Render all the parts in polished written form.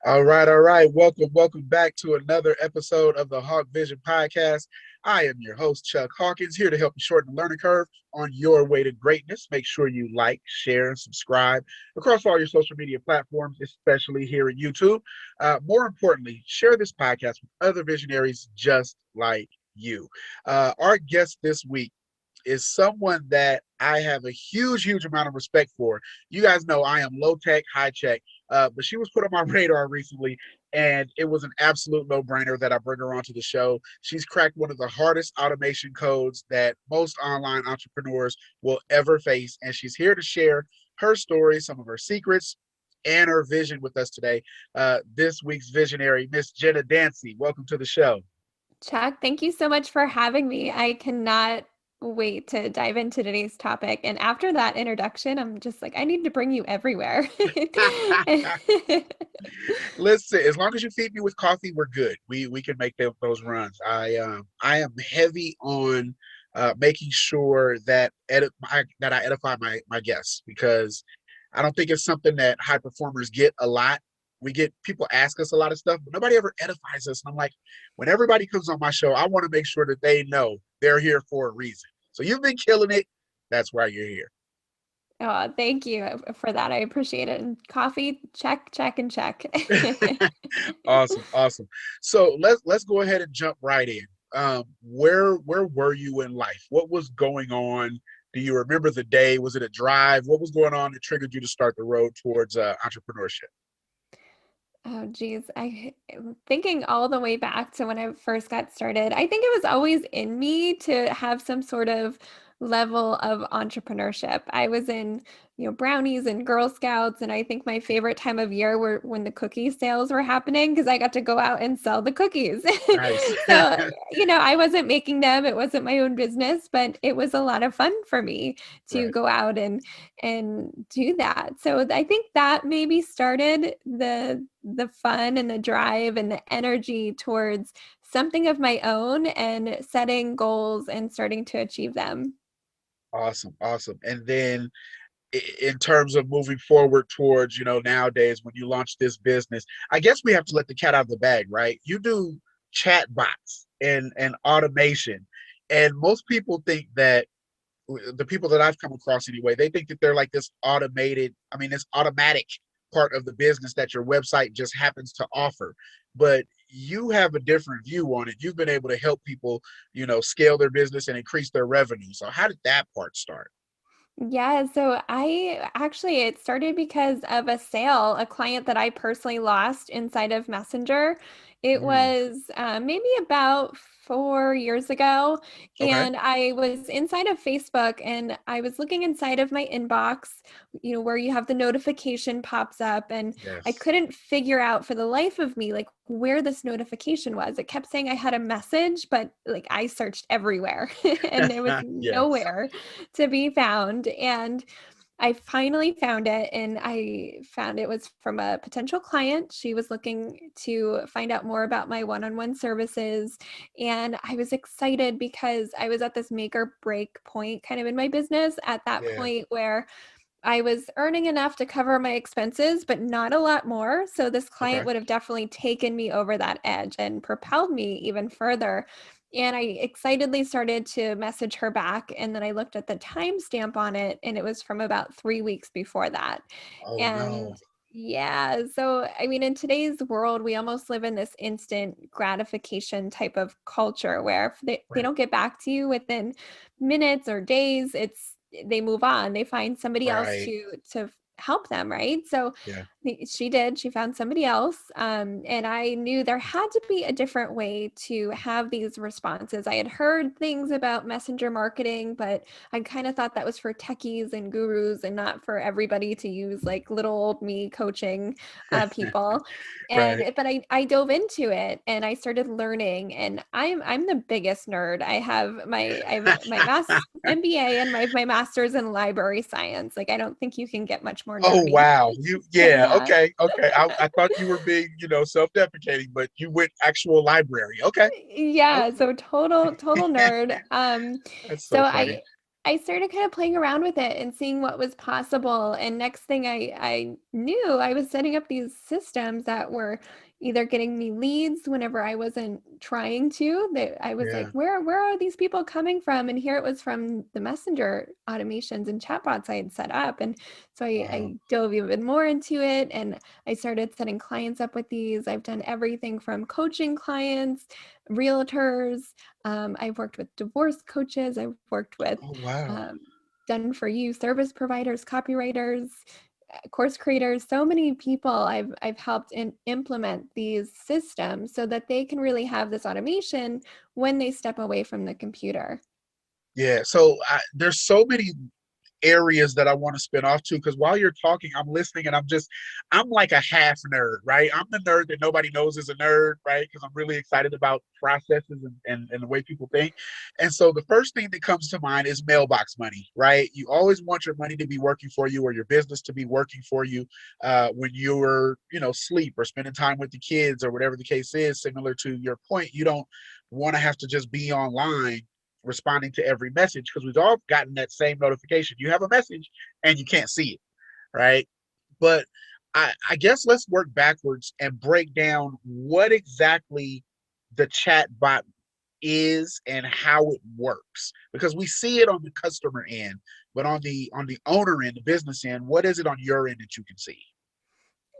All right, all right. Welcome back to another episode of the Hawk Vision Podcast. I am your host, Chuck Hawkins, here to help you shorten the learning curve on your way to greatness. Make sure you like, share, and subscribe across all your social media platforms, especially here at YouTube. More importantly, share this podcast with other visionaries just like you. Our guest this week is someone that I have a huge amount of respect for. You guys know I am low tech, high tech, but she was put on my radar recently, and it was an absolute no brainer that I bring her onto the show. She's cracked one of the hardest automation codes that most online entrepreneurs will ever face, and she's here to share her story, some of her secrets, and her vision with us today. This week's visionary, Miss Jenna Dancy. Welcome to the show. Chuck, thank you so much for having me. I cannot wait to dive into today's topic. And after that introduction, I'm just like, I need to bring you everywhere. Listen, as long as you feed me with coffee, we're good. We can make those runs. I am heavy on making sure that that I edify my guests, because I don't think it's something that high performers get a lot. We get people ask us a lot of stuff, but nobody ever edifies us. And I'm like, when everybody comes on my show, I want to make sure that they know they're here for a reason. So you've been killing it. That's why you're here. Oh, thank you for that. I appreciate it. And coffee, check, check, and check. Awesome. So let's go ahead and jump right in. Where were you in life? What was going on? Do you remember the day? Was it a drive? What was going on that triggered you to start the road towards entrepreneurship? Oh, geez. Thinking all the way back to when I first got started. I think it was always in me to have some sort of level of entrepreneurship. I was in, brownies and Girl Scouts, and I think my favorite time of year were when the cookie sales were happening because I got to go out and sell the cookies. Nice. So, I wasn't making them. It wasn't my own business, but it was a lot of fun for me to Right. go out and do that. So I think that maybe started the fun and the drive and the energy towards something of my own and setting goals and starting to achieve them. Awesome. And then in terms of moving forward towards, nowadays when you launch this business, I guess we have to let the cat out of the bag, right? You do chat bots and automation. And most people think that, the people that I've come across anyway, they think that they're like this automated, I mean, this automatic part of the business that your website just happens to offer. But you have a different view on it. You've been able to help people, scale their business and increase their revenue. So how did that part start? Yeah, so it started because of a sale, a client that I personally lost inside of Messenger. It Mm, was maybe about 4 years ago, okay. and I was inside of Facebook and I was looking inside of my inbox, where you have the notification pops up, and I Yes. couldn't figure out for the life of me like where this notification was. It kept saying I had a message, but like I searched everywhere and there was Yes. nowhere to be found. And I finally found it, and I found it was from a potential client. She was looking to find out more about my one on one services. And I was excited because I was at this make or break point kind of in my business at that Yeah. point where I was earning enough to cover my expenses, but not a lot more. So this client Okay. would have definitely taken me over that edge and propelled me even further. And I excitedly started to message her back. And then I looked at the timestamp on it, and it was from about 3 weeks before that. Oh And no. yeah, so I mean, in today's world, we almost live in this instant gratification type of culture where if they Right. don't get back to you within minutes or days, they move on. They find somebody else Right. to help them, right? So Yeah. she did. She found somebody else, and I knew there had to be a different way to have these responses. I had heard things about messenger marketing, but I kind of thought that was for techies and gurus and not for everybody to use, like little old me coaching people. Right. But I dove into it and I started learning, and I'm the biggest nerd. I have my MBA and my master's in library science. Like I don't think you can get much more Oh nerdy wow. Yeah, than that. okay. I thought you were being, self-deprecating, but you went actual library. Okay. Yeah, Okay. so total nerd. That's So so funny. I I started kind of playing around with it and seeing what was possible. And next thing I knew, I was setting up these systems that were either getting me leads whenever I wasn't trying to. That I was like, Yeah. where are these people coming from? And here it was from the messenger automations and chatbots I had set up. And so Wow. I dove even more into it, and I started setting clients up with these. I've done everything from coaching clients, realtors. I've worked with divorce coaches. I've worked with Oh, wow. um, done for you service providers, copywriters, course creators. So many people I've helped implement these systems so that they can really have this automation when they step away from the computer. Yeah. So there's so many areas that I want to spin off to, because while you're talking, I'm listening and I'm like a half nerd, right? I'm the nerd that nobody knows is a nerd, right? Because I'm really excited about processes and the way people think. And so the first thing that comes to mind is mailbox money, right? You always want your money to be working for you or your business to be working for you when you're, sleep or spending time with the kids or whatever the case is. Similar to your point, you don't want to have to just be online responding to every message, because we've all gotten that same notification. You have a message and you can't see it, right? But I guess let's work backwards and break down what exactly the chat bot is and how it works, because we see it on the customer end, but on the owner end, the business end, what is it on your end that you can see?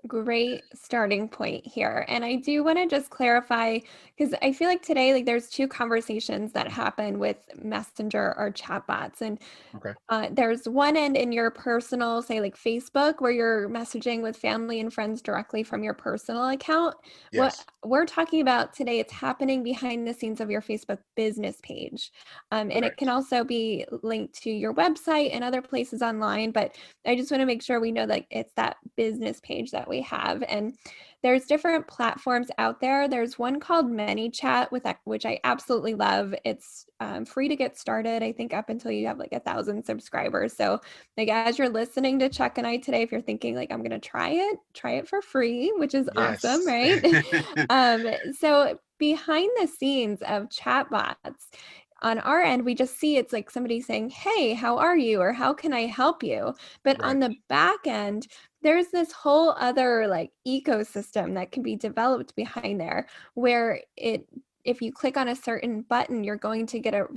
Great starting point here. And I do want to just clarify, because I feel like today, like there's two conversations that happen with Messenger or chatbots. And Okay. there's one end in your personal, say like Facebook, where you're messaging with family and friends directly from your personal account. What Yes. we're talking about today, it's happening behind the scenes of your Facebook business page. And it can Correct. also be linked to your website and other places online. But I just want to make sure we know that it's that business page that we have. And there's different platforms out there. There's one called ManyChat, which I absolutely love. It's free to get started, I think, up until you have like 1,000 subscribers. So, like, as you're listening to Chuck and I today, if you're thinking like I'm gonna try it for free, which is awesome, Yes. right? So behind the scenes of chatbots, on our end, we just see it's like somebody saying, "Hey, how are you?" or "How can I help you?" But Right. on the back end, there's this whole other like ecosystem that can be developed behind there, where if you click on a certain button, you're going to get a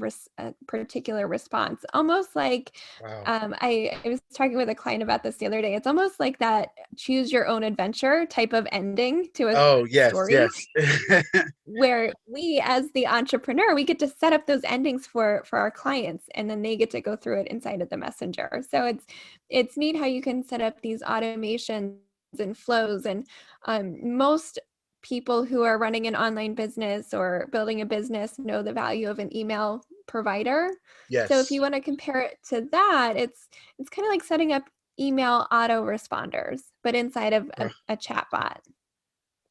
particular response. Almost like Wow. I was talking with a client about this the other day. It's almost like that choose your own adventure type of ending to a Oh, yes, story, yes. where we as the entrepreneur, we get to set up those endings for our clients, and then they get to go through it inside of the messenger. So it's neat how you can set up these automations and flows. And most people who are running an online business or building a business know the value of an email provider. So if you Yes. want to compare it to that, it's kind of like setting up email autoresponders, but inside of a chat bot.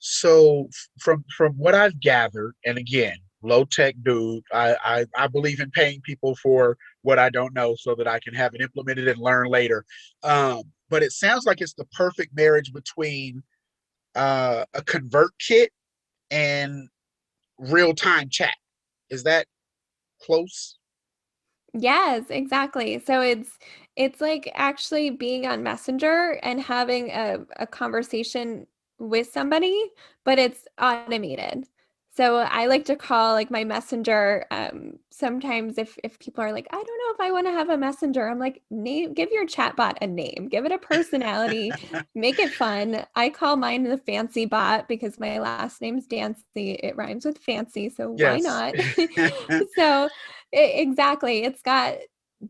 So from what I've gathered, and again, low tech dude, I believe in paying people for what I don't know so that I can have it implemented and learn later. But it sounds like it's the perfect marriage between a convert kit and real time chat. Is that close? Yes, exactly. So it's like actually being on Messenger and having a conversation with somebody, but it's automated. So I like to call like my messenger. Sometimes if people are like, I don't know if I want to have a messenger, I'm like, give your chatbot a name, give it a personality, make it fun. I call mine the fancy bot because my last name's Dancy. It rhymes with fancy, so why Yes. not? So exactly. It's got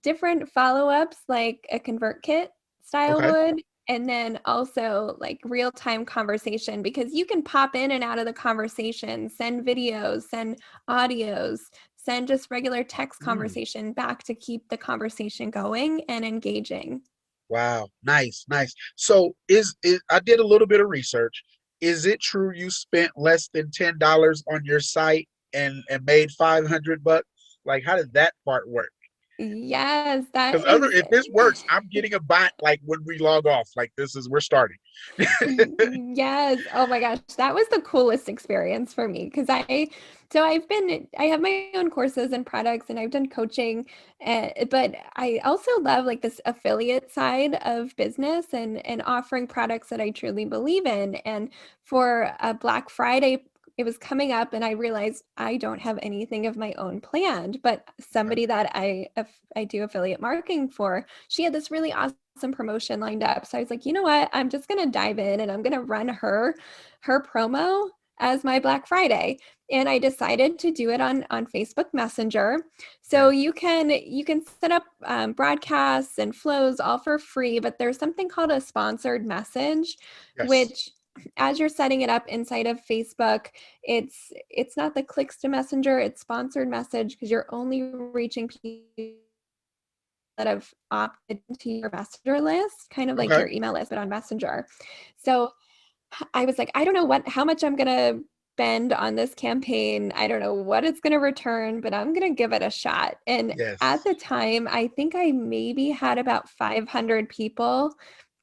different follow-ups like a ConvertKit style Okay. would, and then also like real-time conversation, because you can pop in and out of the conversation, send videos, send audios, send just regular text Mm. conversation back to keep the conversation going and engaging. Wow, nice, nice. So is I did a little bit of research. Is it true you spent less than $10 on your site and made $500? Like, how did that part work? Yes, that Because other is if this works, I'm getting a bot like when we log off. Like this is we're starting. yes. Oh my gosh, that was the coolest experience for me because I have my own courses and products and I've done coaching, but I also love like this affiliate side of business and offering products that I truly believe in. And for a Black Friday, it was coming up and I realized I don't have anything of my own planned, but Okay. somebody that I do affiliate marketing for, she had this really awesome promotion lined up. So I was like, you know what? I'm just going to dive in and I'm going to run her promo as my Black Friday. And I decided to do it on Facebook Messenger. So Yeah. you can set up broadcasts and flows all for free, but there's something called a sponsored message, Yes. which as you're setting it up inside of Facebook, it's not the clicks to Messenger, it's sponsored message because you're only reaching people that have opted to your messenger list, kind of like Okay. your email list, but on Messenger. So I was like, I don't know how much I'm gonna spend on this campaign. I don't know what it's gonna return, but I'm gonna give it a shot. And at Yes. the time, I think I maybe had about 500 people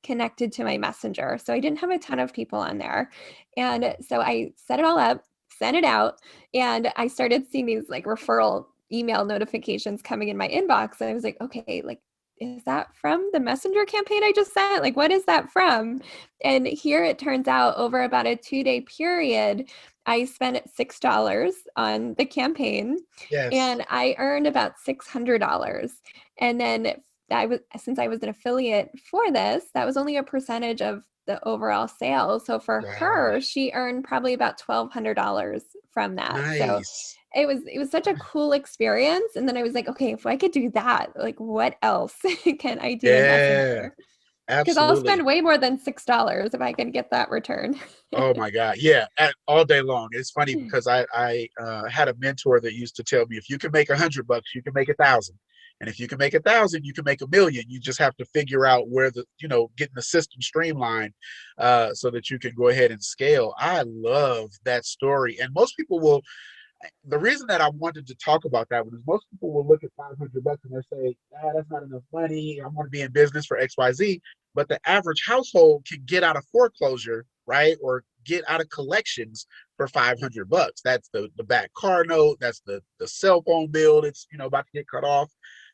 connected to my messenger. So I didn't have a ton of people on there. And so I set it all up, sent it out, and I started seeing these like referral email notifications coming in my inbox. And I was like, okay, like, is that from the messenger campaign I just sent? Like, what is that from? And here it turns out over about a 2-day period, I spent $6 on the campaign Yes. and I earned about $600. And then since I was an affiliate for this, that was only a percentage of the overall sales. So for Wow. her, she earned probably about $1,200 from that. So Nice. it was such a cool experience. And then I was like, okay, if I could do that, like what else can I do in Yeah. Messenger? Because I'll Absolutely. spend way more than $6 if I can get that return. Oh my God. Yeah. All day long. It's funny because I had a mentor that used to tell me if you can make $100, you can make 1,000. And if you can make 1,000, you can make 1,000,000. You just have to figure out where getting the system streamlined so that you can go ahead and scale. I love that story. And most people will the reason that I wanted to talk about that one is most people will look at $500 and they say, that's not enough money. I want to be in business for XYZ. But the average household can get out of foreclosure, right? Or get out of collections for $500. That's the back car note. That's the cell phone bill that's about to get cut off.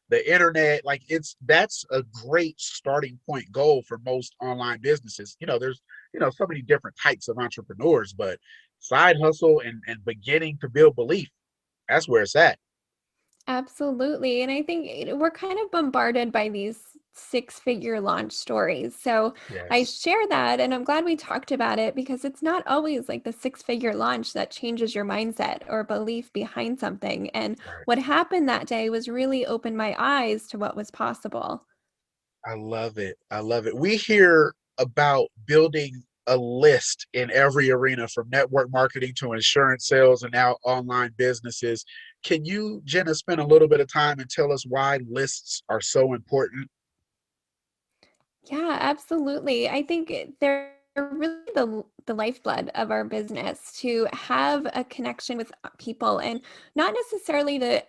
The internet, like that's a great starting point goal for most online businesses. There's so many different types of entrepreneurs, but side hustle and beginning to build belief. That's where it's at. Absolutely. And I think we're kind of bombarded by these six-figure launch stories. So I Yes. share that and I'm glad we talked about it because it's not always like the six-figure launch that changes your mindset or belief behind something. And Right. what happened that day was really opened my eyes to what was possible. I love it. I love it. We hear about building a list in every arena from network marketing to insurance sales and now online businesses. Can you, Jenna, spend a little bit of time and tell us why lists are so important? Yeah, absolutely. I think they're really the lifeblood of our business to have a connection with people and not necessarily to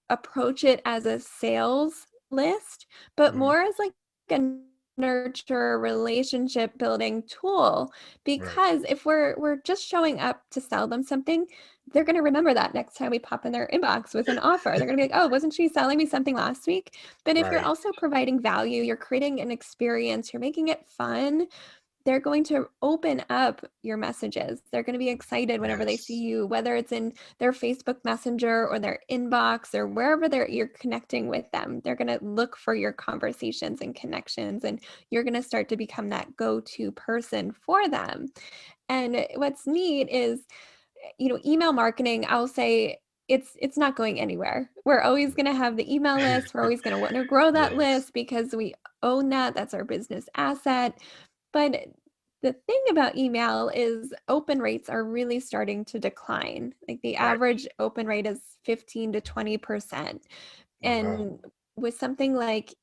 approach it as a sales list, but Mhm. more as like a nurture relationship building tool. Right. Because if we're just showing up to sell them something, they're going to remember that next time we pop in their inbox with an offer. They're going to be like, oh, wasn't she selling me something last week? But if you're Right. also providing value, you're creating an experience, you're making it fun, they're going to open up your messages. They're going to be excited whenever they see Yes. you, whether it's in their Facebook Messenger or their inbox or wherever you're connecting with them. They're going to look for your conversations and connections, and you're going to start to become that go-to person for them. And what's neat is, email marketing, I'll say it's not going anywhere. We're always going to have the email list. We're always going to want to grow that Yes. list because we own that. That's our business asset. But the thing about email is open rates are really starting to decline. Like the Right. average open rate is 15 to 20%. Oh, wow. And with something like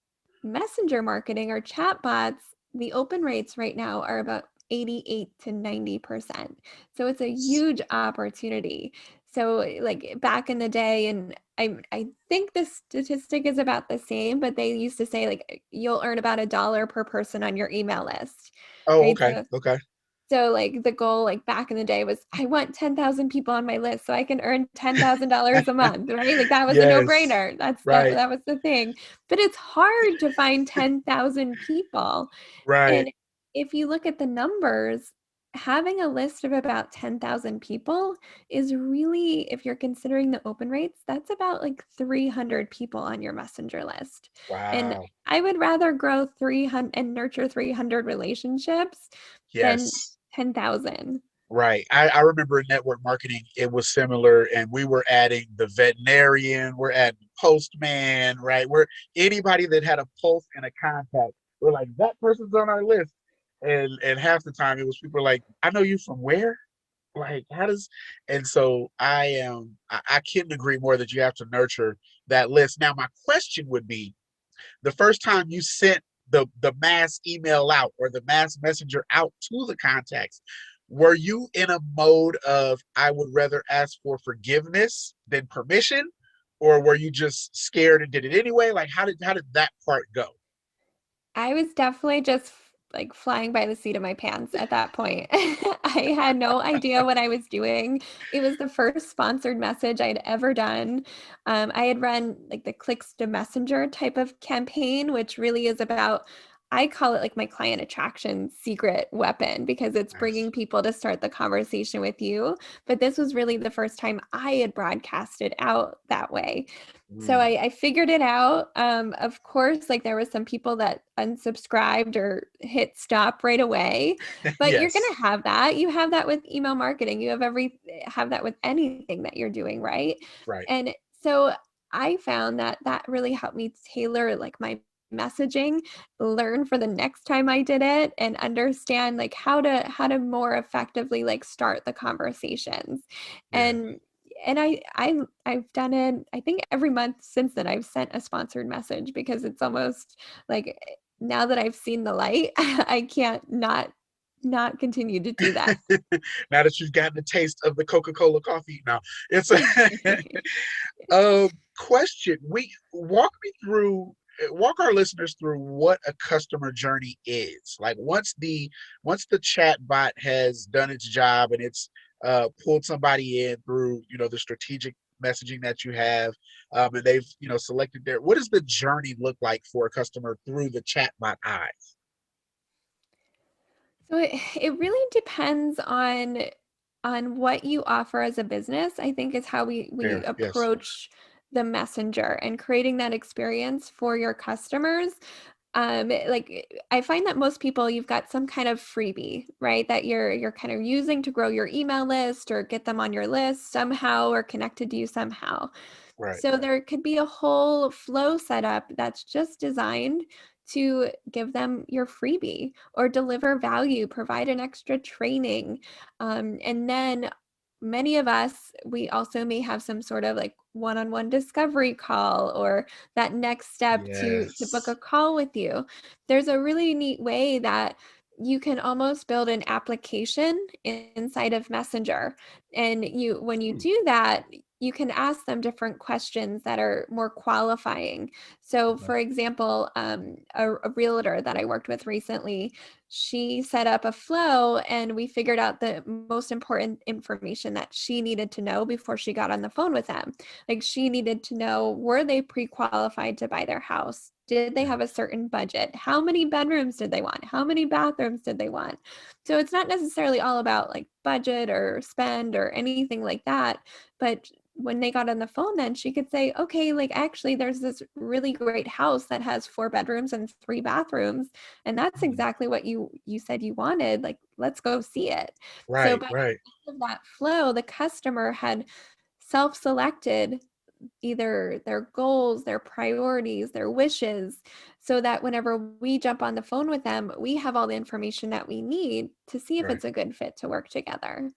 messenger marketing or chat bots, the open rates right now are about 88 to 90%. So it's a huge opportunity. So like back in the day, and I think the statistic is about the same, but they used to say like you'll earn about $1 per person on your email list, Oh, right? okay. Okay. So like the goal like back in the day was I want 10,000 people on my list so I can earn $10,000 a month, right? Like that was a Yes. no-brainer. Right. That was the thing. But it's hard to find 10,000 people. Right. And if you look at the numbers, having a list of about 10,000 people is really, if you're considering the open rates, that's about like 300 people on your messenger list. And Wow. I would rather grow 300 and nurture 300 relationships than Yes. 10,000. Right. I remember in network marketing, it was similar, and we were adding the veterinarian, we're adding postman, right? We're anybody that had a pulse and a contact. We're like, that person's on our list. And half the time it was people like, I know you from where? Like, how does and so I couldn't agree more that you have to nurture that list. Now, my question would be the first time you sent the mass email out or the mass messenger out to the contacts, were you in a mode of I would rather ask for forgiveness than permission, or were you just scared and did it anyway? Like, how did that part go? I was definitely just like flying by the seat of my pants at that point. I had no idea what I was doing. It was the first sponsored message I'd ever done. I had run like the clicks to messenger type of campaign, which really is about, I call it like my client attraction secret weapon because it's Nice. bringing people to start the conversation with you. But this was really the first time I had broadcasted out that way. So Mm. I figured it out. Of course, like there was some people that unsubscribed or hit stop right away, but you're Yes. gonna have that. You have that with email marketing. You have that with anything that you're doing, right? Right. And so I found that that really helped me tailor like my messaging, learn for the next time I did it, and understand like how to more effectively like start the conversations. Yeah. And I've done it, I think every month since then I've sent a sponsored message because it's almost like now that I've seen the light, I can't not continue to do that. Now that you've gotten a taste of the Coca-Cola coffee, now it's a question. We walk me through, walk our listeners through what a customer journey is. Like once the chat bot has done its job and it's pulled somebody in through the strategic messaging that you have, and they've selected their. What does the journey look like for a customer through the chat bot eyes? So it really depends on what you offer as a business, I think is how we There, yes, approach the messenger and creating that experience for your customers. Like I find that most people you've got some kind of freebie, right? That you're kind of using to grow your email list or get them on your list somehow or connected to you somehow. right, So there could be a whole flow setup that's just designed to give them your freebie or deliver value, provide an extra training. And then many of us, we also may have some sort of like one-on-one discovery call or that next step to book a yes. call with you. There's a really neat way that you can almost build an application inside of Messenger. And you when you Hmm. do that, you can ask them different questions that are more qualifying. So, Okay. for example, a realtor that I worked with recently, she set up a flow and we figured out the most important information that she needed to know before she got on the phone with them. Like, she needed to know, were they pre qualified to buy their house? Did they Yeah. have a certain budget? How many bedrooms did they want? How many bathrooms did they want? So, it's not necessarily all about like budget or spend or anything like that, but when they got on the phone, then she could say, okay, like actually there's this really great house that has 4 bedrooms and 3 bathrooms, and that's Hmm. exactly what you said you wanted. Like, let's go see it. So Right, by right. the end of that flow, the customer had self-selected either their goals, their priorities, their wishes, so that whenever we jump on the phone with them, we have all the information that we need to see if Right. it's a good fit to work together.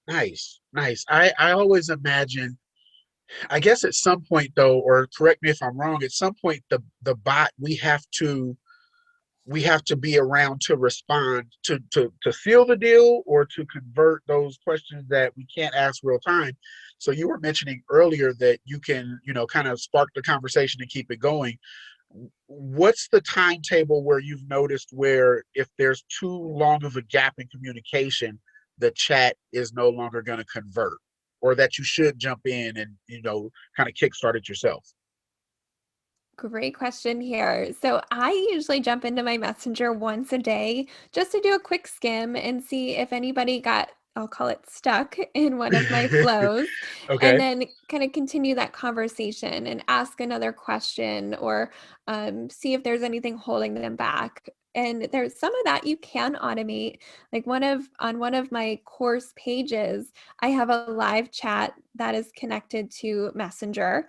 Nice, nice. I always imagine, I guess at some point though, or correct me if I'm wrong, at some point the bot we have to be around to respond to seal the deal or to convert those questions that we can't ask real time. So you were mentioning earlier that you can, kind of spark the conversation and keep it going. What's the timetable where you've noticed where if there's too long of a gap in communication, the chat is no longer going to convert, or that you should jump in and, kind of kickstart it yourself? Great question here. So I usually jump into my messenger once a day just to do a quick skim and see if anybody got, I'll call it stuck in one of my flows, and Okay. then kind of continue that conversation and ask another question or see if there's anything holding them back. And there's some of that you can automate. Like on one of my course pages, I have a live chat that is connected to Messenger,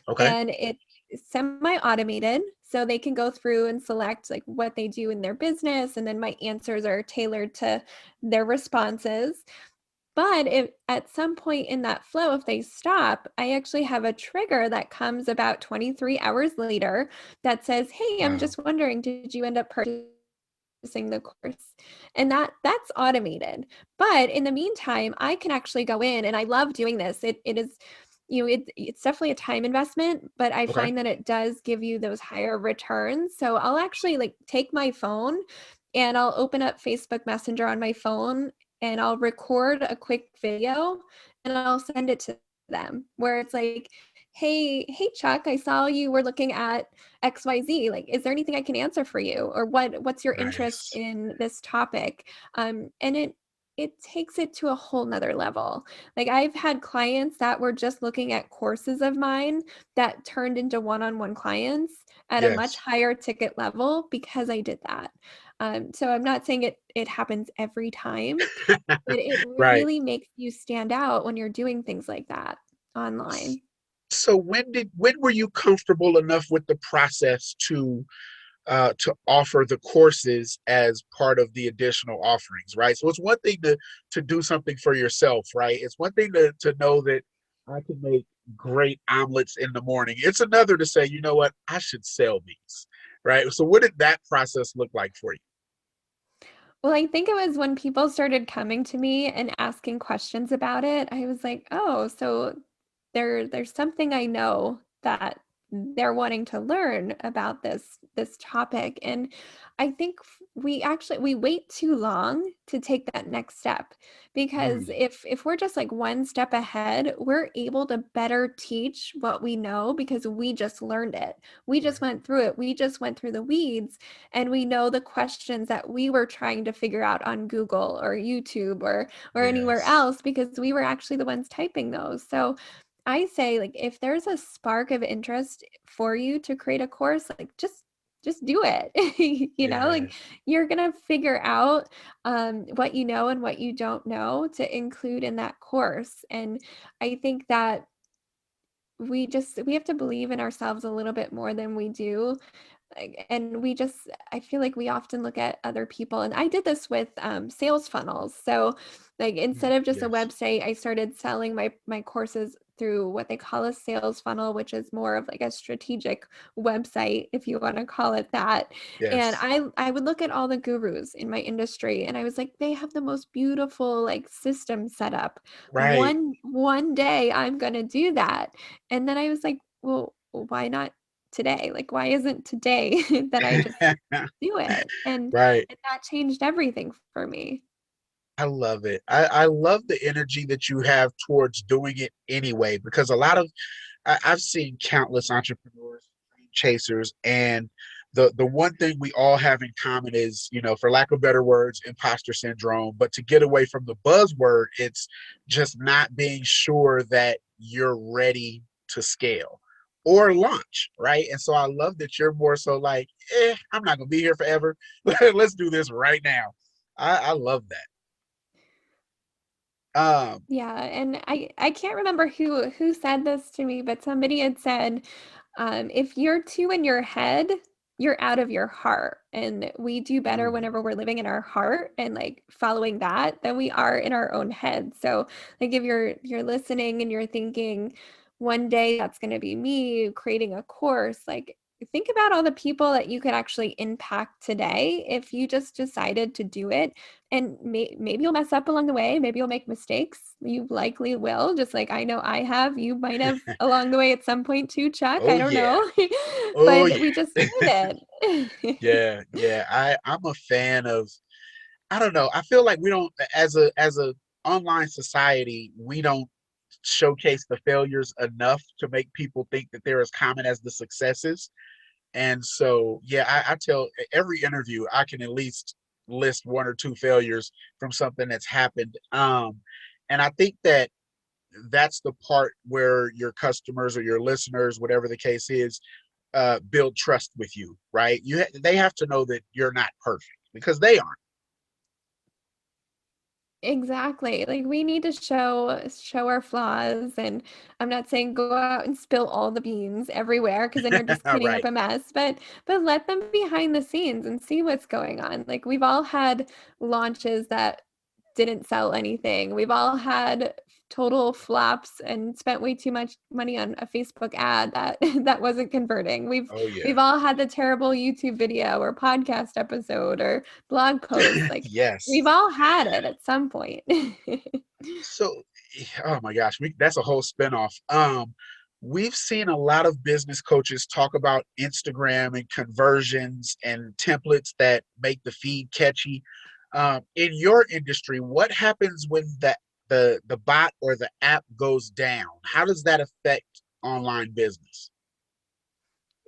Okay. and it's semi-automated, so they can go through and select like what they do in their business, and then my answers are tailored to their responses. But if at some point in that flow, if they stop, I actually have a trigger that comes about 23 hours later that says, "Hey, I'm Wow. just wondering, did you end up purchasing the course?" And that's automated. But in the meantime, I can actually go in, and I love doing this. It is, it's definitely a time investment, but I Okay. find that it does give you those higher returns. So I'll actually like take my phone and I'll open up Facebook Messenger on my phone and I'll record a quick video and I'll send it to them where it's like, hey Chuck, I saw you were looking at XYZ. Like, is there anything I can answer for you? Or what's your interest Nice. in this topic? And it takes it to a whole nother level. Like I've had clients that were just looking at courses of mine that turned into one-on-one clients at a much Yes. higher ticket level because I did that. So I'm not saying it happens every time, but it Right. really makes you stand out when you're doing things like that online. So when were you comfortable enough with the process to offer the courses as part of the additional offerings, right? So it's one thing to do something for yourself, right? It's one thing to know that I can make great omelets in the morning. It's another to say, you know what, I should sell these, right? So what did that process look like for you? Well, I think it was when people started coming to me and asking questions about it. I was like, "Oh, so there's something I know that they're wanting to learn about this topic." And I think we wait too long to take that next step, because Mm, if we're just like one step ahead, we're able to better teach what we know because we just learned it. We just right. went through it. We just went through the weeds, and we know the questions that we were trying to figure out on Google or YouTube or anywhere Yes. else because we were actually the ones typing those. So I say, like, if there's a spark of interest for you to create a course, like just do it. Like Yes. you're gonna figure out what you know and what you don't know to include in that course. And I think that we have to believe in ourselves a little bit more than we do. Like, and I feel like we often look at other people, and I did this with sales funnels. So like instead Mm, of just a yes. website, I started selling my courses through what they call a sales funnel, which is more of like a strategic website, if you want to call it that. And Yes. I would look at all the gurus in my industry and I was like, they have the most beautiful like system set up. Right. One day I'm gonna do that. And then I was like, well, why not today? Like, why isn't today that I just do it? Right. And that changed everything for me. I love it. I love the energy that you have towards doing it anyway, because a lot of I've seen countless entrepreneurs, dream chasers, and the one thing we all have in common is, for lack of better words, imposter syndrome. But to get away from the buzzword, it's just not being sure that you're ready to scale or launch, right? And so I love that you're more so like, I'm not gonna be here forever. Let's do this right now. I love that. Um, Yeah, and I can't remember who said this to me, but somebody had said, if you're too in your head, you're out of your heart. And we do better mm, whenever we're living in our heart and like following that than we are in our own head. So like if you're listening and you're thinking one day that's going to be me creating a course, like think about all the people that you could actually impact today if you just decided to do it. And maybe you'll mess up along the way. Maybe you'll make mistakes. You likely will, just like I know I have. You might have along the way at some point too, Chuck. Oh I don't yeah. know. Oh But we yeah. just did it. Yeah, yeah. I'm a fan of, I don't know. I feel like we don't, as a online society, we don't showcase the failures enough to make people think that they're as common as the successes. And so, yeah, I tell every interview I can at least list one or two failures from something that's happened. And I think that that's the part where your customers or your listeners, whatever the case is, build trust with you, right? They have to know that you're not perfect because they aren't. Exactly. Like we need to show our flaws, and I'm not saying go out and spill all the beans everywhere because then you're just cleaning up Right. a mess, but let them behind the scenes and see what's going on. Like we've all had launches that didn't sell anything. We've all had total flops and spent way too much money on a Facebook ad that that wasn't converting. Oh yeah. We've all had the terrible YouTube video or podcast episode or blog post. Like we've Yes. all had it at some point. So, oh my gosh, that's a whole spinoff. We've seen a lot of business coaches talk about Instagram and conversions and templates that make the feed catchy. In your industry, what happens when the bot or the app goes down? How does that affect online business?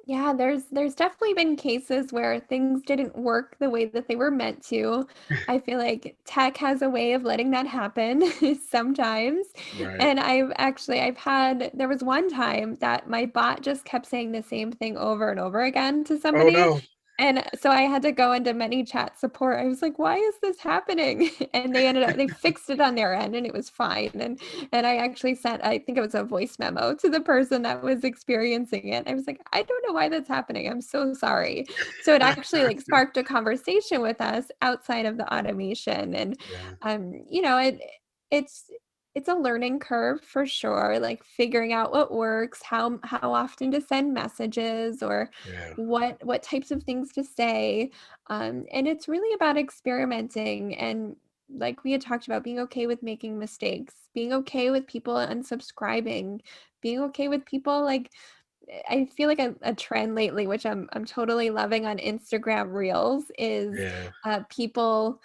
Yeah, there's definitely been cases where things didn't work the way that they were meant to. I feel like tech has a way of letting that happen sometimes. Right. And I've had there was one time that my bot just kept saying the same thing over and over again to Oh somebody. no. And so I had to go into many chat support. I was like, why is this happening? And they fixed it on their end and it was fine. And I actually sent, I think it was a voice memo to the person that was experiencing it. I was like, I don't know why that's happening. I'm so sorry. So it actually like sparked a conversation with us outside of the automation. And Yeah. you know, it's it's a learning curve for sure, like figuring out what works, how often to send messages or Yeah. what types of things to say. And it's really about experimenting and like we had talked about being okay with making mistakes, being okay with people unsubscribing, being okay with people like I feel like a trend lately, which I'm totally loving on Instagram Reels, is Yeah. people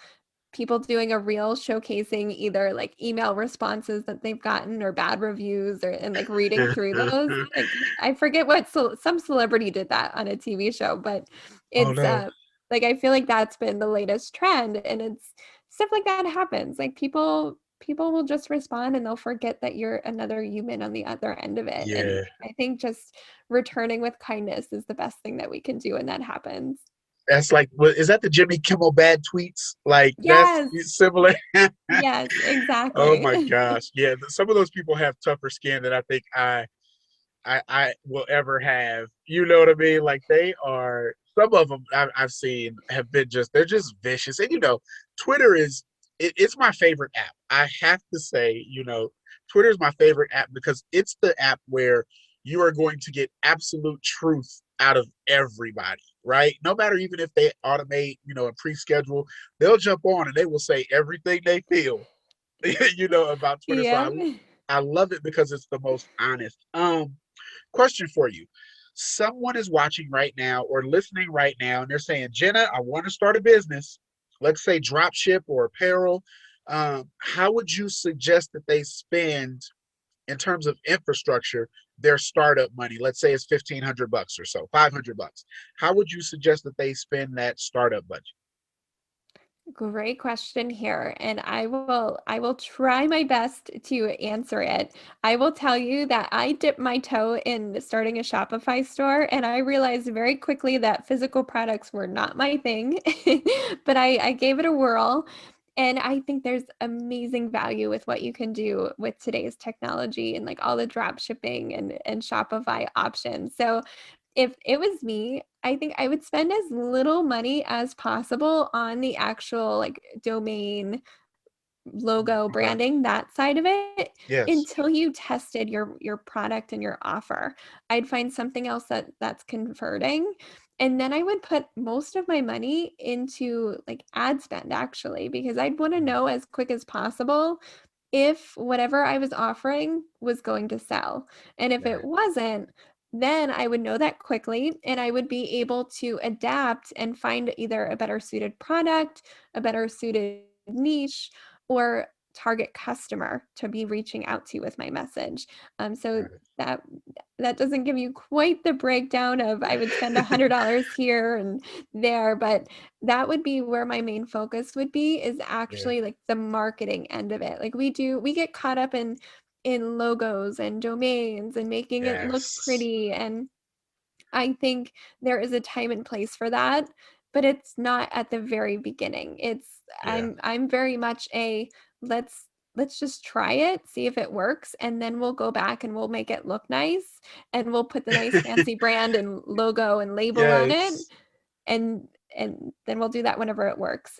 doing a reel showcasing either like email responses that they've gotten or bad reviews or and like reading through those. Like I forget what some celebrity did that on a TV show, but Oh it's no. like I feel like that's been the latest trend and it's stuff like that happens. Like people will just respond and they'll forget that you're another human on the other end of it. And Yeah. I think just returning with kindness is the best thing that we can do when that happens. That's like, is that the Jimmy Kimmel bad tweets? Like that's Yes. similar. Yes, Oh exactly. my gosh. Yeah, some of those people have tougher skin than I think I will ever have. You know what I mean? Like they are, some of them I've seen have been just, they're just vicious. And Twitter is, it's my favorite app. I have to say, Twitter is my favorite app because it's the app where you are going to get absolute truth out of everybody, right? No matter even if they automate, and pre-schedule, they'll jump on and they will say everything they feel, about Twitter. So Yeah. I love it because it's the most honest. Question for you. Someone is watching right now or listening right now, and they're saying, Jenna, I want to start a business, let's say drop ship or apparel. How would you suggest that they spend in terms of infrastructure their startup money? Let's say it's 1,500 bucks or so, 500 bucks. How would you suggest that they spend that startup budget? Great question here, and I will try my best to answer it. I will tell you that I dipped my toe in starting a Shopify store, and I realized very quickly that physical products were not my thing, but I gave it a whirl. And I think there's amazing value with what you can do with today's technology and like all the drop shipping and Shopify options. So if it was me, I think I would spend as little money as possible on the actual like domain logo Okay. branding, that side of it, Yes. until you tested your product and your offer. I'd find something else that's converting. And then I would put most of my money into like ad spend actually, because I'd want to Mm, know as quick as possible if whatever I was offering was going to sell. And if got it it. wasn't, then I would know that quickly and I would be able to adapt and find either a better suited product, a better suited niche, or target customer to be reaching out to with my message. So Got that that doesn't give you quite the breakdown of I would spend it. $100 here and there, but that would be where my main focus would be, is Yeah. actually like the marketing end of it. Like we get caught up in logos and domains and making it look Yes. pretty, and I think there is a time and place for that, but it's not at the very beginning. It's Yeah. I'm very much a let's let's just try it, see if it works, and then we'll go back and we'll make it look nice and we'll put the nice fancy brand and logo and label on it, Yes. and then we'll do that whenever it works.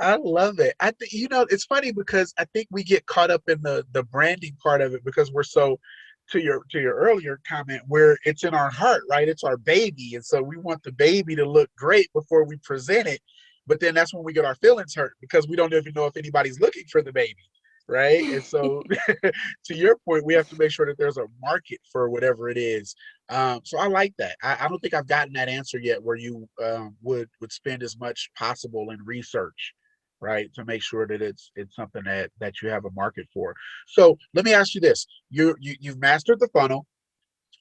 I love it. I think it's funny because I think we get caught up in the branding part of it because we're so to your earlier comment where it's in our heart, right? It's our baby, and so we want the baby to look great before we present it. But then that's when we get our feelings hurt because we don't even know if anybody's looking for the baby, right? And so, to your point, we have to make sure that there's a market for whatever it is. So I like that. I don't think I've gotten that answer yet, where you would spend as much possible in research, right, to make sure that it's something that you have a market for. So let me ask you this: you've mastered the funnel,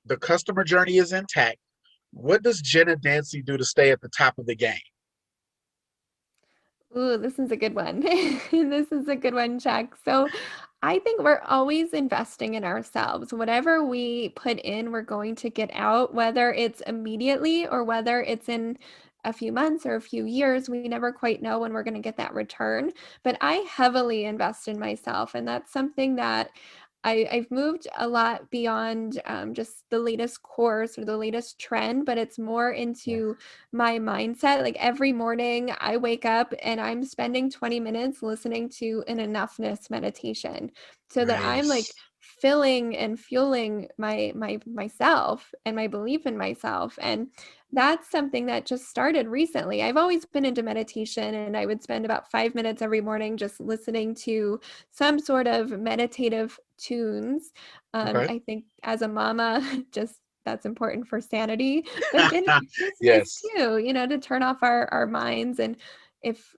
the customer journey is intact. What does Jenna Dancy do to stay at the top of the game? Ooh, this is a good one. This is a good one, Chuck. So I think we're always investing in ourselves. Whatever we put in, we're going to get out, whether it's immediately or whether it's in a few months or a few years. We never quite know when we're going to get that return. But I heavily invest in myself. And that's something that I've moved a lot beyond just the latest course or the latest trend, but it's more Yeah. into my mindset. Like every morning I wake up and I'm spending 20 minutes listening to an enoughness meditation so that I'm like Nice. filling and fueling myself and my belief in myself. And that's something that just started recently. I've always been into meditation and I would spend about 5 minutes every morning just listening to some sort of meditative tunes. Okay. I think as a mama, just that's important for sanity, but business Yes. too, to turn off our minds. And if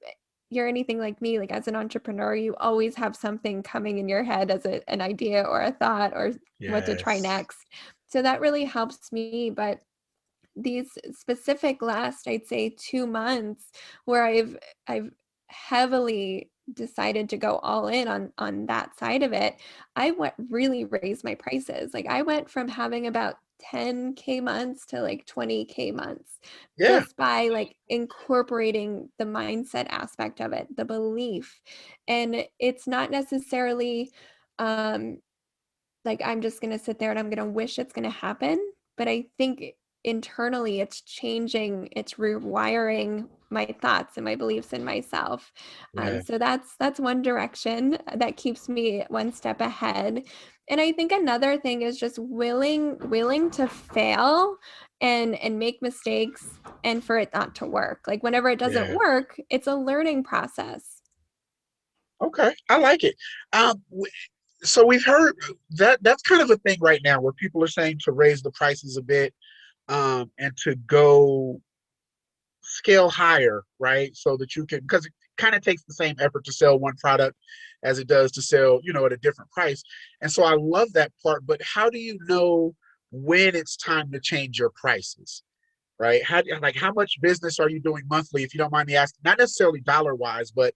you're anything like me, like as an entrepreneur, you always have something coming in your head as an idea or a thought or what to try Yes. next. So that really helps me. But these specific last, I'd say 2 months where I've heavily decided to go all in on that side of it, I went really raised my prices. Like I went from having about 10K months to like 20K months Yeah. just by like incorporating the mindset aspect of it, the belief. And it's not necessarily um like I'm just going to sit there and I'm going to wish it's going to happen. But I think internally it's changing, it's rewiring my thoughts and my beliefs in myself. Yeah. So that's one direction that keeps me one step ahead. And I think another thing is just willing to fail and make mistakes and for it not to work. Like whenever it doesn't Yeah. work, it's a learning process. Okay. I like it. So we've heard that that's kind of a thing right now where people are saying to raise the prices a bit, and to go scale higher, right? So that you can, because it kind of takes the same effort to sell one product as it does to sell, at a different price. And so I love that part. But how do you know when it's time to change your prices? Right? How much business are you doing monthly, if you don't mind me asking? Not necessarily dollar wise, but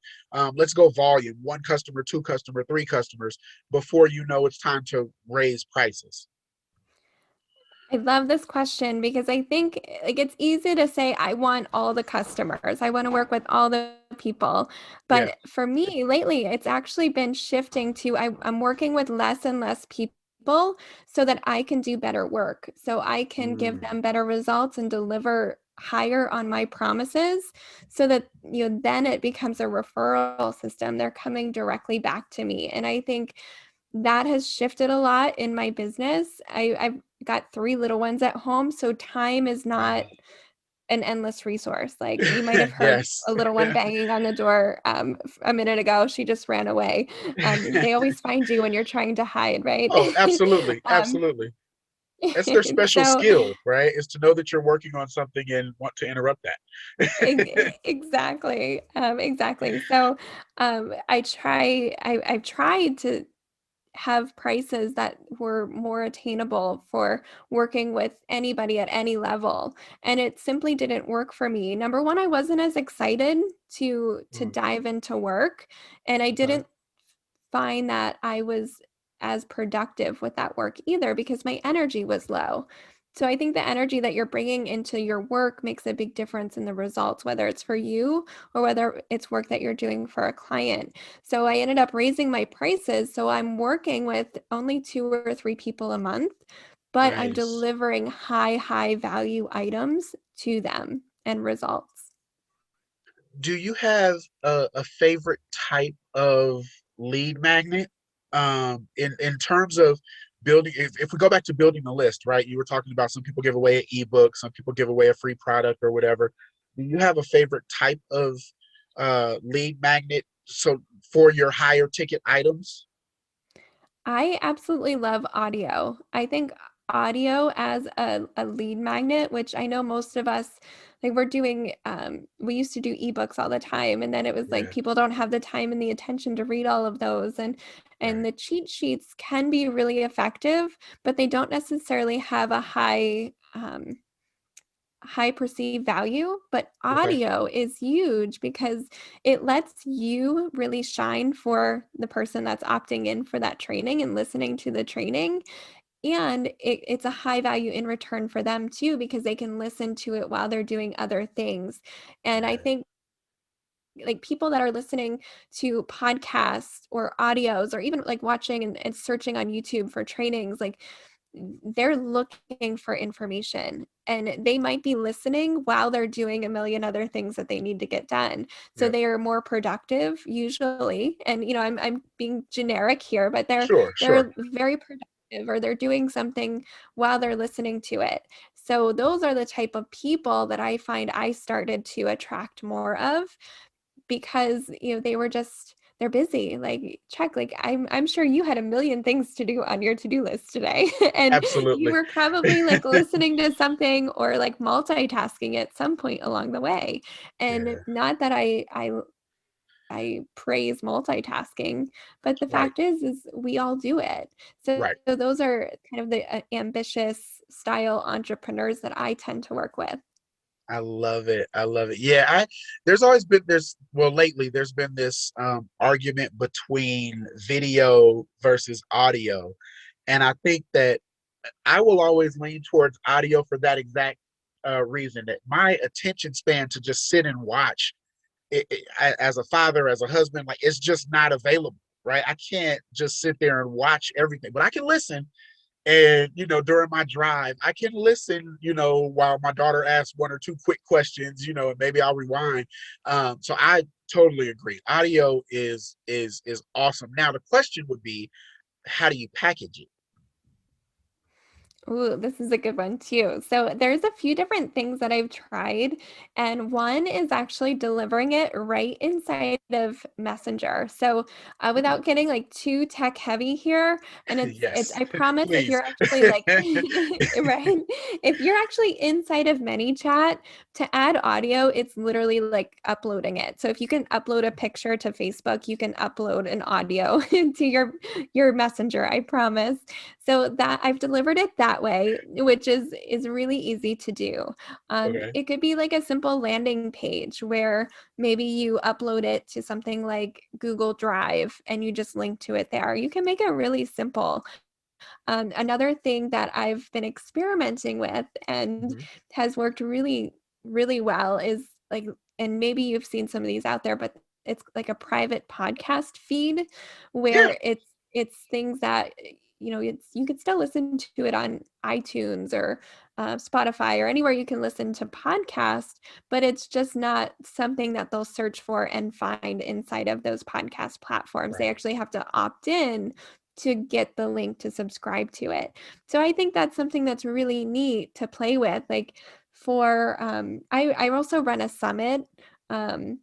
let's go volume: one customer, two customer, three customers, before you know it's time to raise prices. I love this question because I think like it's easy to say I want all the customers. I want to work with all the people. Yeah. But for me lately, it's actually been shifting to I'm working with less and less people so that I can do better work. So I can give Mm, them better results and deliver higher on my promises so that, then it becomes a referral system. They're coming directly back to me. And I think that has shifted a lot in my business. I've got 3 little ones at home, so time is Wow. not an endless resource. Like, you might have heard Yes. a little one banging on the door a minute ago. She just ran away. They always find you when you're trying to hide, right? Oh, absolutely. um, Absolutely. That's their special so skill, right? Is to know that you're working on something and want to interrupt that. exactly, exactly. So I've tried to have prices that were more attainable for working with anybody at any level, and it simply didn't work for me. Number one, I wasn't as excited to Mm, dive into work, and I okay. didn't find that I was as productive with that work either because my energy was low. So I think the energy that you're bringing into your work makes a big difference in the results, whether it's for you or whether it's work that you're doing for a client. So I ended up raising my prices. So I'm working with only 2 or 3 people a month, but I'm Nice. delivering high value items to them and results. Do you have a favorite type of lead magnet? In terms of building, if we go back to building the list, right? You were talking about some people give away an ebook, some people give away a free product or whatever. Do you have a favorite type of lead magnet? So for your higher ticket items? I absolutely love audio. I think audio as a lead magnet, which I know most of us, like, we used to do ebooks all the time. And then it was like Yeah, people don't have the time and the attention to read all of those. And right. the cheat sheets can be really effective, but they don't necessarily have a high perceived value. But Okay. audio is huge because it lets you really shine for the person that's opting in for that training and listening to the training. And it's a high value in return for them too, because they can listen to it while they're doing other things. And I Yeah, think, like, people that are listening to podcasts or audios or even like watching and searching on YouTube for trainings, like, they're looking for information and they might be listening while they're doing a million other things that they need to get done. So yeah. they are more productive usually. And I'm being generic here, but they're Sure, sure. they're very productive, or they're doing something while they're listening to it. So those are the type of people that I find I started to attract more of, because they're busy. Like, check, like, I'm sure you had a million things to do on your to-do list today. And you Absolutely. were probably like listening to something or like multitasking at some point along the way. And Yeah, not that I praise multitasking, but the right, fact is we all do it. So right. those are kind of the ambitious style entrepreneurs that I tend to work with. I love it. I love it. Yeah, there's always been this, well, lately there's been this argument between video versus audio. And I think that I will always lean towards audio for that exact reason, that my attention span to just sit and watch as a father, as a husband, like, it's just not available, right? I can't just sit there and watch everything, but I can listen. And during my drive I can listen, while my daughter asks one or two quick questions, and maybe I'll rewind. So I totally agree, audio is awesome. Now the question would be, how do you package it? Ooh, this is a good one too. So there's a few different things that I've tried, and one is actually delivering it right inside of Messenger. So without getting like too tech heavy here, and it's Yes. I promise, if Please. you're actually like right, if you're actually inside of ManyChat to add audio, it's literally like uploading it. So if you can upload a picture to Facebook, you can upload an audio to your Messenger. I promise. So that I've delivered it that way, which is really easy to do. Okay. It could be like a simple landing page where maybe you upload it to something like Google Drive and you just link to it there. You can make it really simple. Another thing that I've been experimenting with and Hmm. has worked really, really well is like, and maybe you've seen some of these out there, but it's like a private podcast feed Yeah. where it's things that you could still listen to it on iTunes or Spotify or anywhere you can listen to podcasts, but it's just not something that they'll search for and find inside of those podcast platforms. They Right. actually have to opt in to get the link to subscribe to it. So I think that's something that's really neat to play with. Like I also run a summit. Um,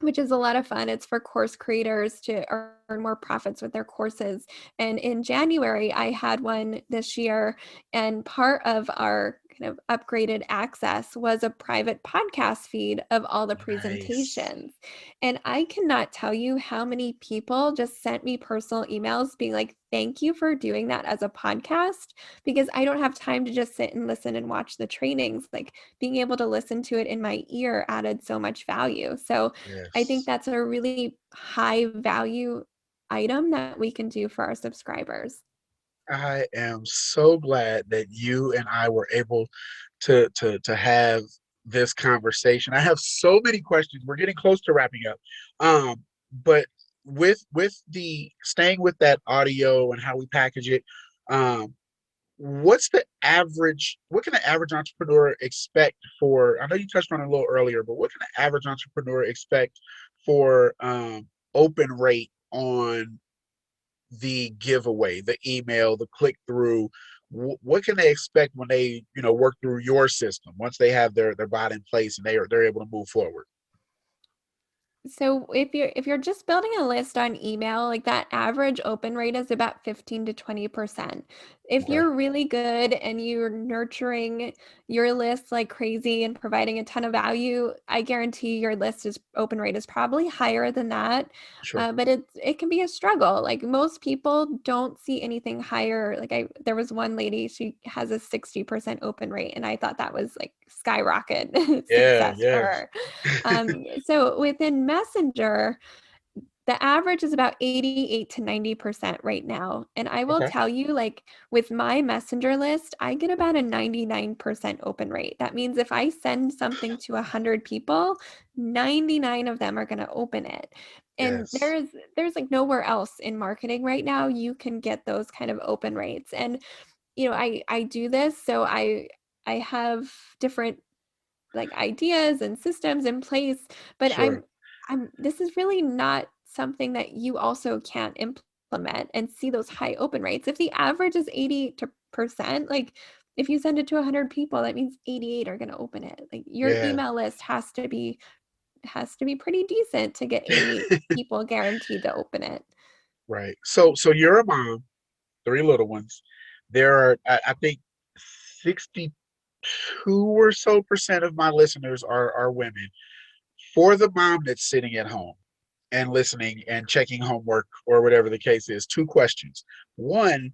which is a lot of fun. It's for course creators to earn more profits with their courses. And in January, I had one this year, and part of our kind of upgraded access was a private podcast feed of all the Nice. presentations. And I cannot tell you how many people just sent me personal emails being like, thank you for doing that as a podcast, because I don't have time to just sit and listen and watch the trainings. Like being able to listen to it in my ear added so much value. So I think Yes. that's a really high value item that we can do for our subscribers. I am so glad that you and I were able to have this conversation. I have so many questions. We're getting close to wrapping up. But with the staying with that audio and how we package it, um, what can the average entrepreneur expect for, I know you touched on it a little earlier, but what can the average entrepreneur expect for open rate on the giveaway, the email, the click through? What can they expect when they, work through your system once they have their bot in place and they're able to move forward? So if you're just building a list on email, like that average open rate is about 15 to 20%. If Okay, you're really good and you're nurturing your list like crazy and providing a ton of value, I guarantee your list is open rate is probably higher than that. sure. But it can be a struggle. Like most people don't see anything higher. There was one lady, she has a 60% open rate, and I thought that was like skyrocket Yeah, success for yeah. her. So within Messenger, the average is about 88 to 90% right now. And I will Okay. tell you, like with my Messenger list, I get about a 99% open rate. That means if I send something to 100 people, 99 of them are going to open it. And Yes. there's like nowhere else in marketing right now you can get those kind of open rates. And I do this, so I have different like ideas and systems in place, but Sure. I'm this is really not something that you also can't implement and see those high open rates. If the average is 80%, like if you send it to 100 people, that means 88 are going to open it. Like your Yeah. email list has to be pretty decent to get 88 people guaranteed to open it. Right. So you're a mom, three little ones. There are, I think, 62 or so percent of my listeners are women. For the mom that's sitting at home and listening and checking homework or whatever the case is, two questions. One,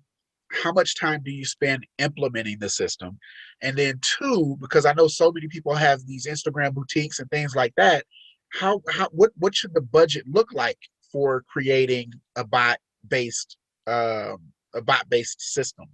how much time do you spend implementing the system? And then two, because I know so many people have these Instagram boutiques and things like that, what should the budget look like for creating based um, a bot based system?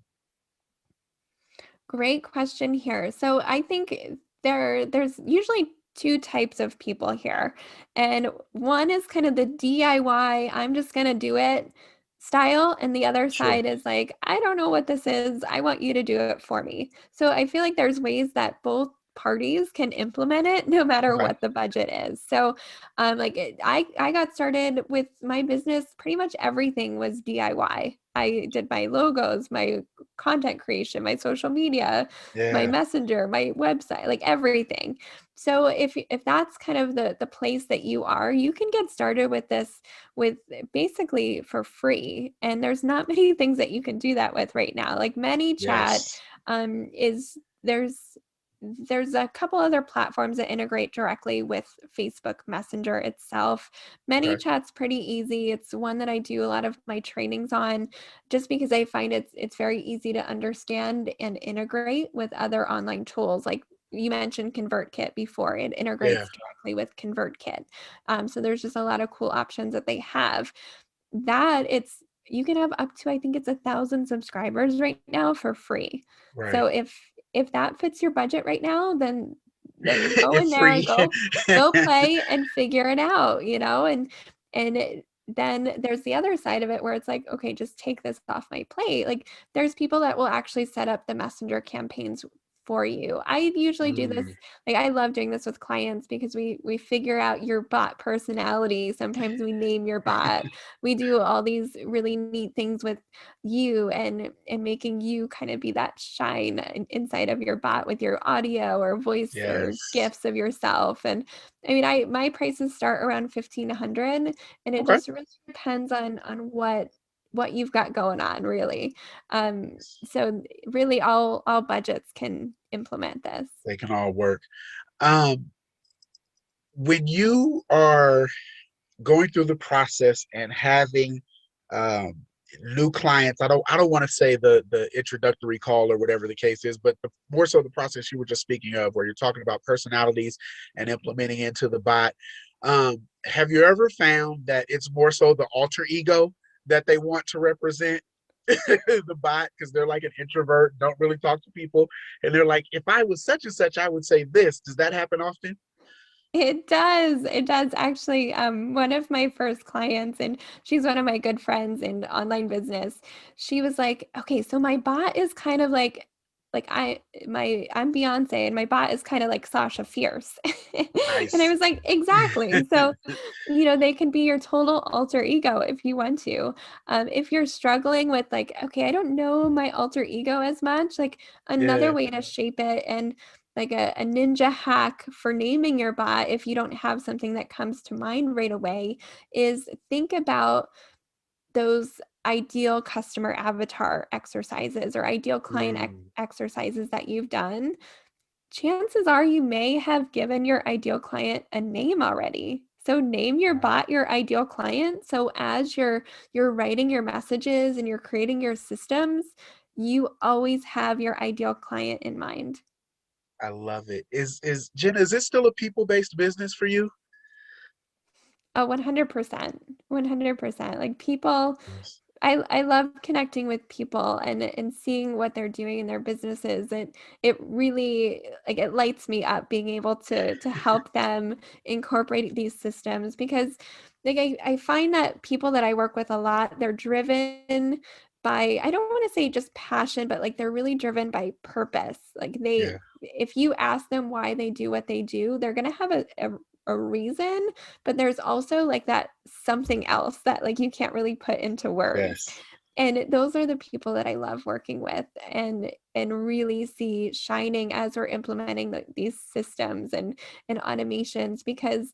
Great question here. So I think there's usually two types of people here. And one is kind of the DIY, I'm just gonna do it style. And the other Sure. side is like, I don't know what this is. I want you to do it for me. So I feel like there's ways that both parties can implement it no matter Okay. what the budget is. So I got started with my business, pretty much everything was DIY. I did my logos, my content creation, my social media, my Yeah. messenger, my website, like everything. So if that's kind of the place that you are, you can get started with this with basically for free. And there's not many things that you can do that with right now. Like ManyChat Yes. is there's a couple other platforms that integrate directly with Facebook Messenger itself. Okay. ManyChat's pretty easy. It's one that I do a lot of my trainings on just because I find it's very easy to understand and integrate with other online tools. Like you mentioned ConvertKit before, it Yeah. integrates directly with ConvertKit. So there's just a lot of cool options that they have. That it's you can have up to I think it's 1,000 subscribers right now for free. Right. So if that fits your budget right now, then go in It's there, free. go play and figure it out, and then there's the other side of it where it's like, okay, just take this off my plate. Like there's people that will actually set up the messenger campaigns for you. I usually do this, Mm, like I love doing this with clients because we figure out your bot personality. Sometimes we name your bot. We do all these really neat things with you and making you kind of be that shine inside of your bot with your audio or voice or yes. gifs of yourself. And I mean, I my prices start around 1,500, and it Okay. just really depends on what you've got going on, really. So really all budgets can implement this. They can all work. Um, when you are going through the process and having um, new clients, I don't want to say the introductory call or whatever the case is, but more so the process you were just speaking of, where you're talking about personalities and implementing into the bot. Have you ever found that it's more so the alter ego that they want to represent the bot because they're like an introvert, don't really talk to people, and they're like, if I was such and such, I would say this. Does that happen often? It does. It does actually. One of my first clients, and she's one of my good friends in online business, she was like, okay, so my bot is kind of like I'm Beyonce and my bot is kind of like Sasha Fierce. And I Nice. was like, exactly. So, they can be your total alter ego if you want to. If you're struggling with like, okay, I don't know my alter ego as much, like another Yeah. way to shape it and like a ninja hack for naming your bot, if you don't have something that comes to mind right away, is think about those ideal customer avatar exercises or ideal client Mm, exercises that you've done. Chances are you may have given your ideal client a name already. So name your wow. bot your ideal client. So as you're writing your messages and you're creating your systems, you always have your ideal client in mind. I love it. Is Jenna, is this still a people-based business for you? Oh, 100%. 100%. Like people, Yes. I love connecting with people and seeing what they're doing in their businesses. It really like it lights me up being able to help them incorporate these systems because like I find that people that I work with a lot, they're driven by, I don't want to say just passion, but like they're really driven by purpose. Like Yeah. if you ask them why they do what they do, they're gonna have a reason, but there's also like that something else that like you can't really put into words. Yes. And those are the people that I love working with and really see shining as we're implementing these systems and automations because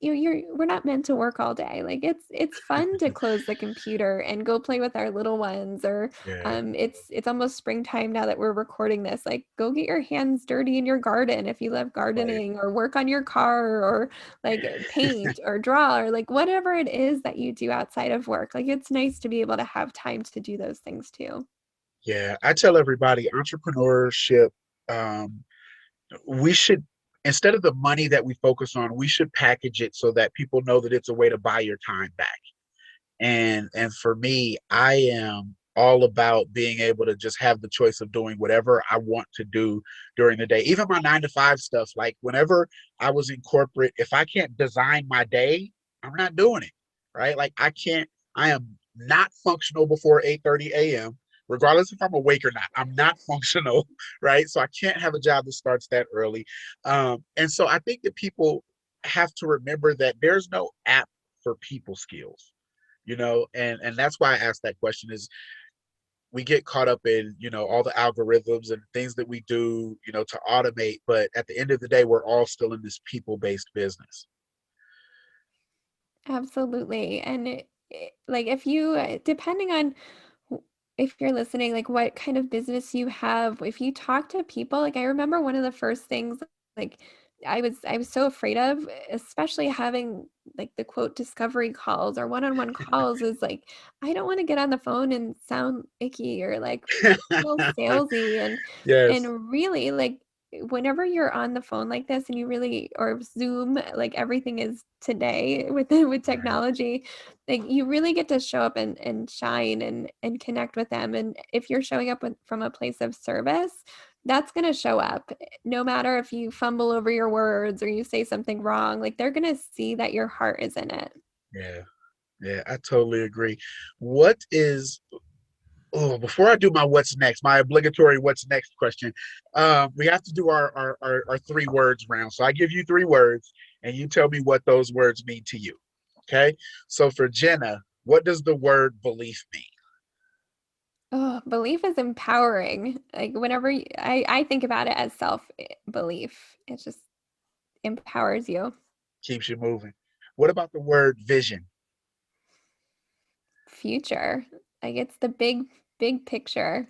we're not meant to work all day. Like it's fun to close the computer and go play with our little ones or Yeah. it's almost springtime now that we're recording this. Like go get your hands dirty in your garden if you love Right. gardening or work on your car or like paint or draw or like whatever it is that you do outside of work. Like it's nice to be able to have time to do those things too. Yeah. I tell everybody entrepreneurship, um, we should, instead of the money that we focus on, we should package it so that people know that it's a way to buy your time back. And for me, I am all about being able to just have the choice of doing whatever I want to do during the day. Even my 9 to 5 stuff, like whenever I was in corporate, if I can't design my day, I'm not doing it. Right. Like I can't, I am not functional before 8:30 a.m. Regardless if I'm awake or not, I'm not functional, right? So I can't have a job that starts that early. And so I think that people have to remember that there's no app for people skills, and that's why I asked that question. Is we get caught up in all the algorithms and things that we do to automate, but at the end of the day we're all still in this people-based business. Absolutely. And like if you, depending on if you're listening, like what kind of business you have, if you talk to people, like I remember one of the first things like I was so afraid of, especially having like the quote discovery calls or one-on-one calls is like I don't want to get on the phone and sound icky or like feel salesy Yes. and really like whenever you're on the phone like this and you really or Zoom, like everything is today with Right. technology, like you really get to show up and shine and connect with them. And if you're showing up from a place of service, that's going to show up no matter if you fumble over your words or you say something wrong, like they're going to see that your heart is in it. Yeah. Yeah, I totally agree. What is Oh, before I do my what's next, my obligatory what's next question, we have to do our 3 words round. So I give you 3 words and you tell me what those words mean to you. Okay. So for Jenna, what does the word belief mean? Oh, belief is empowering. Like whenever I think about it as self belief, it just empowers you. Keeps you moving. What about the word vision? Future. Like it's the big picture.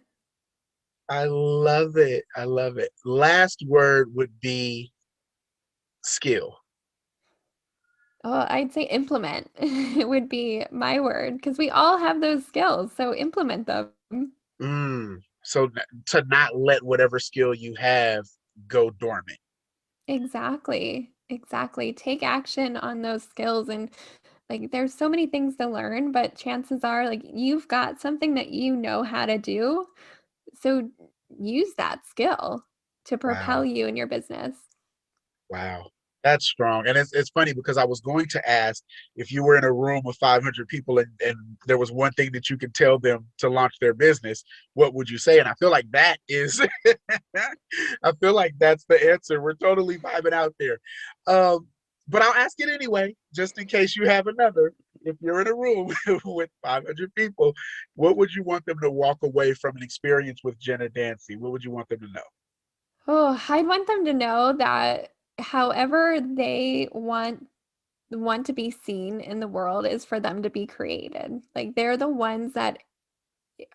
I love it. I love it. Last word would be skill. Oh, I'd say implement would be my word because we all have those skills. So implement them. So to not let whatever skill you have go dormant. Exactly. Exactly. Take action on those skills and like there's so many things to learn, but chances are like you've got something that you know how to do. So use that skill to propel Wow. you in your business. Wow, that's strong. And it's funny because I was going to ask if you were in a room of 500 people and there was one thing that you could tell them to launch their business, what would you say? And I feel like that is, I feel like that's the answer. We're totally vibing out there. But I'll ask it anyway, just in case you have another. If you're in a room with 500 people, what would you want them to walk away from an experience with Jenna Dancy? What would you want them to know? Oh, I'd want them to know that however they want to be seen in the world is for them to be created. Like they're the ones that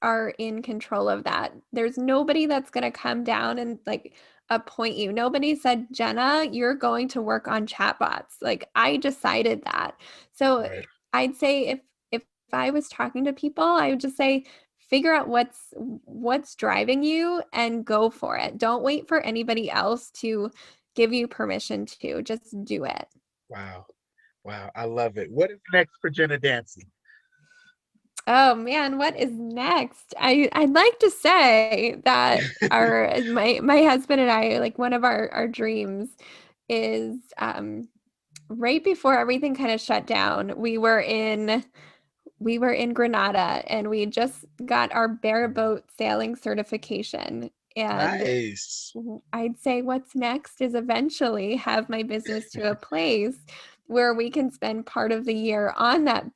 are in control of that. There's nobody that's going to come down and like appoint you. Nobody said, Jenna, you're going to work on chatbots. Like I decided that. So Right. I'd say if I was talking to people, I would just say figure out what's driving you and go for it. Don't wait for anybody else to give you permission to. Just do it. Wow. Wow, I love it. What is next for Jenna Dancy? Oh man, what is next? I'd like to say that our my husband and I, like one of our dreams is right before everything kind of shut down, we were in Granada and we just got our bareboat sailing certification. And Nice. I'd say what's next is eventually have my business to a place where we can spend part of the year on that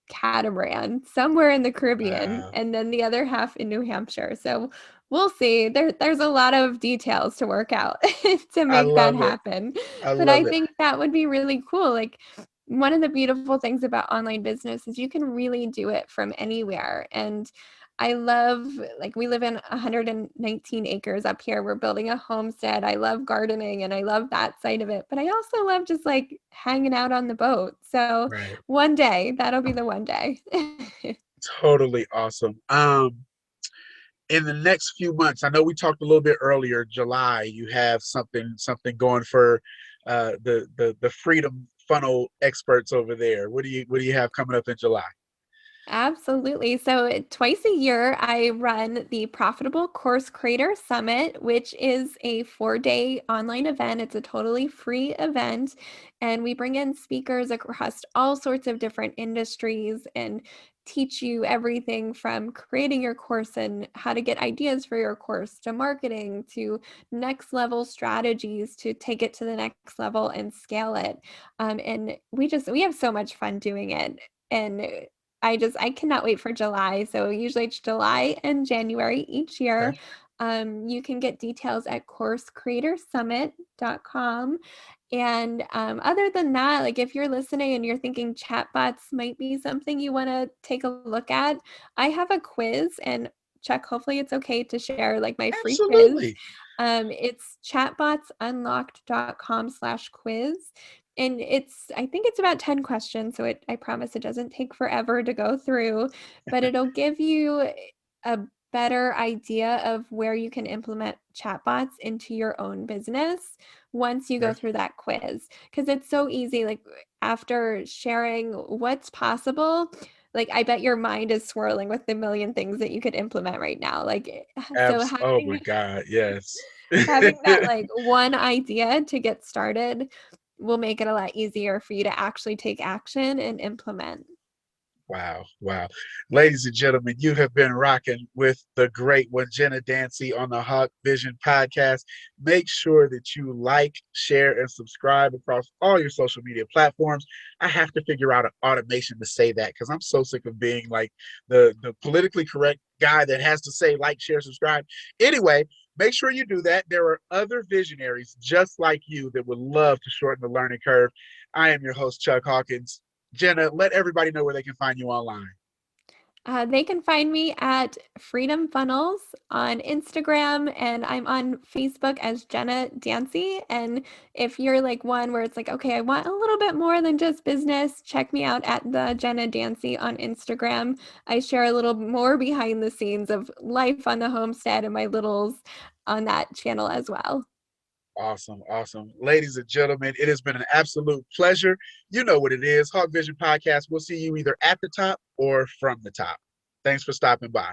catamaran somewhere in the Caribbean Wow. and then the other half in New Hampshire. So we'll see. There's a lot of details to work out to I make that love it. happen. I But I love it. think that would be really cool. Like one of the beautiful things about online business is you can really do it from anywhere. And I love, like, we live in 119 acres up here. We're building a homestead. I love gardening and I love that side of it. But I also love just like hanging out on the boat. So Right. one day, that'll be the one day. Totally awesome. In the next few months, I know we talked a little bit earlier, July, you have something going for the Freedom Funnel experts over there. What do you have coming up in July? Absolutely. So, twice a year, I run the Profitable Course Creator Summit, which is a 4-day online event. It's a totally free event. And we bring in speakers across all sorts of different industries and teach you everything from creating your course and how to get ideas for your course to marketing to next level strategies to take it to the next level and scale it. And we have so much fun doing it. And I cannot wait for July. So usually it's July and January each year. Okay. You can get details at coursecreatorsummit.com. And other than that, like if you're listening and you're thinking chatbots might be something you want to take a look at, I have a quiz and Chuck, hopefully it's okay to share like my free quiz. Absolutely. It's chatbotsunlocked.com/quiz. And I think it's about 10 questions. So I promise it doesn't take forever to go through, but it'll give you a better idea of where you can implement chatbots into your own business once you go Okay. through that quiz. Because it's so easy. Like after sharing what's possible, like I bet your mind is swirling with the million things that you could implement right now. Like, so Oh my God, yes. having that like one idea to get started will make it a lot easier for you to actually take action and implement. Wow, wow. Ladies and gentlemen, you have been rocking with the great one, Jenna Dancy, on the Hawk Vision podcast. Make sure that you like, share, and subscribe across all your social media platforms. I have to figure out an automation to say that because I'm so sick of being like the politically correct guy that has to say like, share, subscribe. Anyway, make sure you do that. There are other visionaries just like you that would love to shorten the learning curve. I am your host, Chuck Hawkins. Jenna, let everybody know where they can find you online. They can find me at Freedom Funnels on Instagram, and I'm on Facebook as Jenna Dancy. And if you're like one where it's like, okay, I want a little bit more than just business, check me out at the Jenna Dancy on Instagram. I share a little more behind the scenes of life on the homestead and my littles on that channel as well. Awesome, awesome. Ladies and gentlemen, it has been an absolute pleasure. You know what it is. Hawk Vision Podcast. We'll see you either at the top or from the top. Thanks for stopping by.